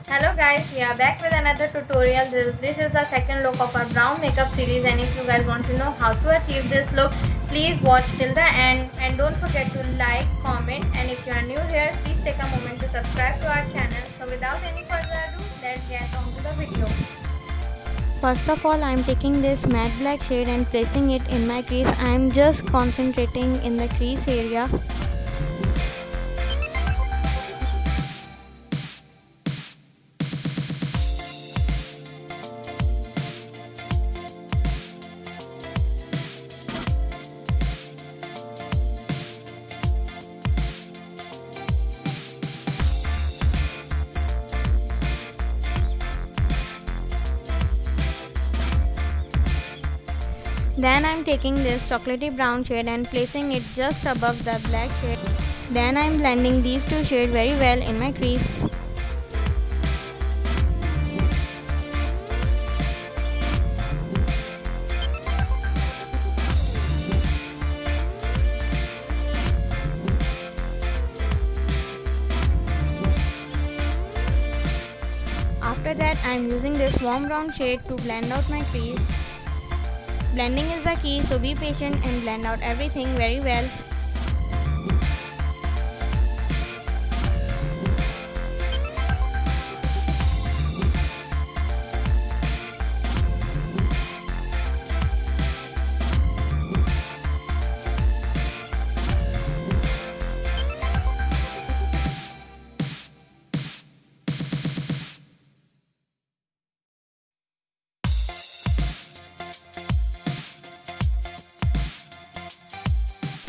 Hello guys, we are back with another tutorial. This is the second look of our brown makeup series, and if you guys want to know how to achieve this look, please watch till the end and don't forget to like, comment, and if you are new here, please take a moment to subscribe to our channel. So without any further ado, let's get on to the video. First of all, I am taking this matte black shade and placing it in my crease. I am just concentrating in the crease area. Then I am taking this chocolatey brown shade and placing it just above the black shade. Then I am blending these two shades very well in my crease. After that, I am using this warm brown shade to blend out my crease. Blending is the key, so be patient and blend out everything very well.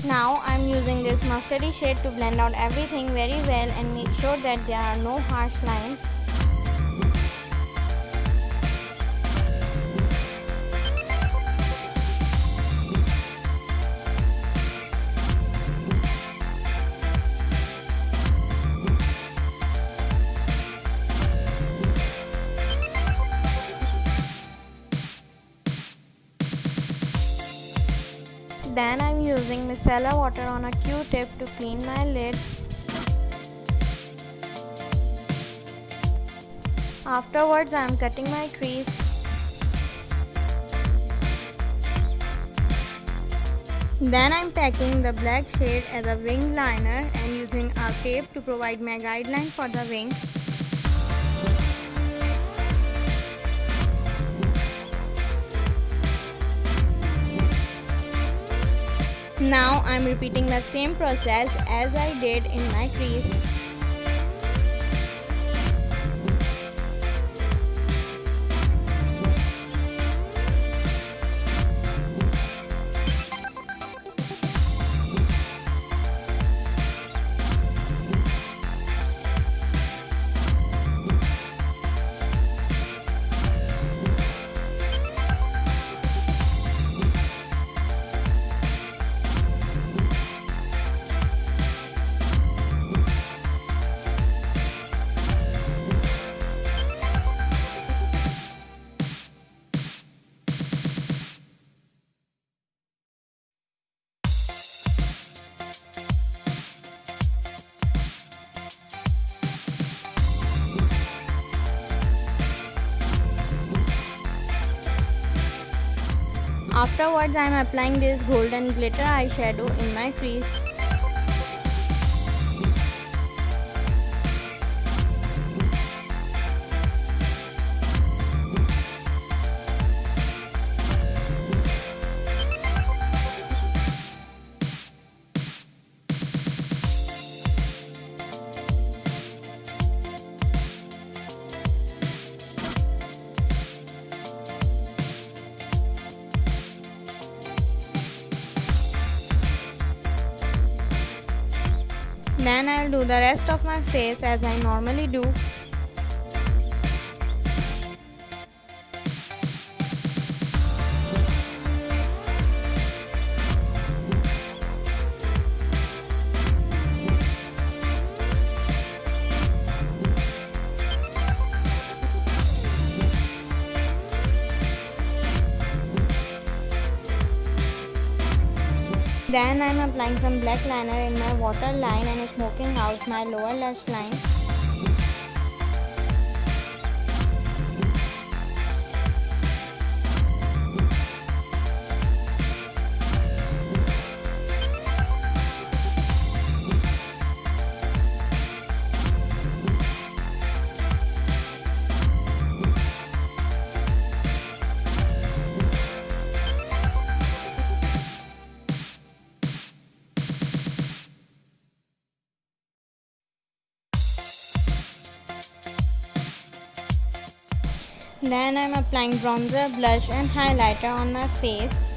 Now I am using this mustardy shade to blend out everything very well and make sure that there are no harsh lines. Then I am using micellar water on a Q-tip to clean my lid. Afterwards, I am cutting my crease. Then I am packing the black shade as a wing liner and using a tape to provide my guideline for the wing. Now I am repeating the same process as I did in my crease. Afterwards, I am applying this golden glitter eyeshadow in my crease. Then I'll do the rest of my face as I normally do. Then I am applying some black liner in my waterline and smoking out my lower lash line. Then I'm applying bronzer, blush and highlighter on my face.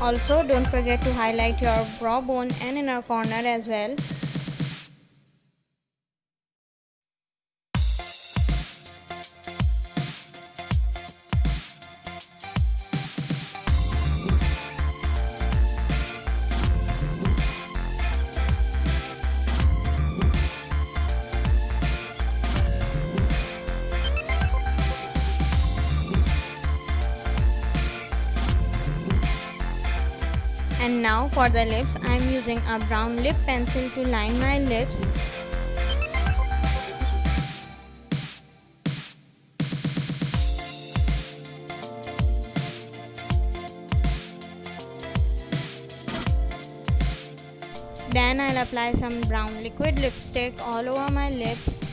Also, don't forget to highlight your brow bone and inner corner as well. And now for the lips, I am using a brown lip pencil to line my lips. Then I'll apply some brown liquid lipstick all over my lips.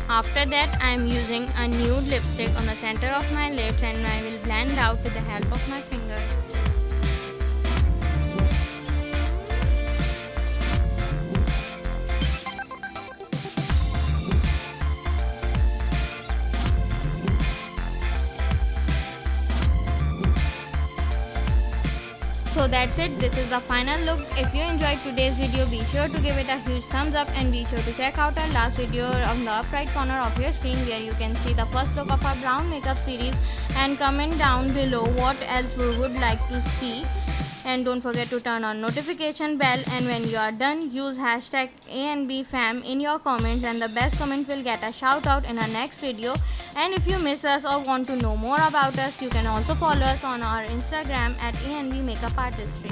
After that, I am using a nude lipstick on the center of my lips and I will blend out with the help of my finger. So that's it. This is the final look. If you enjoyed today's video, be sure to give it a huge thumbs up and be sure to check out our last video on the up right corner of your screen where you can see the first look of our brown makeup series, and comment down below what else we would like to see. And don't forget to turn on notification bell, and when you are done, use hashtag AnBFam in your comments and the best comment will get a shout out in our next video. And if you miss us or want to know more about us, you can also follow us on our Instagram at AnB Makeupartistry.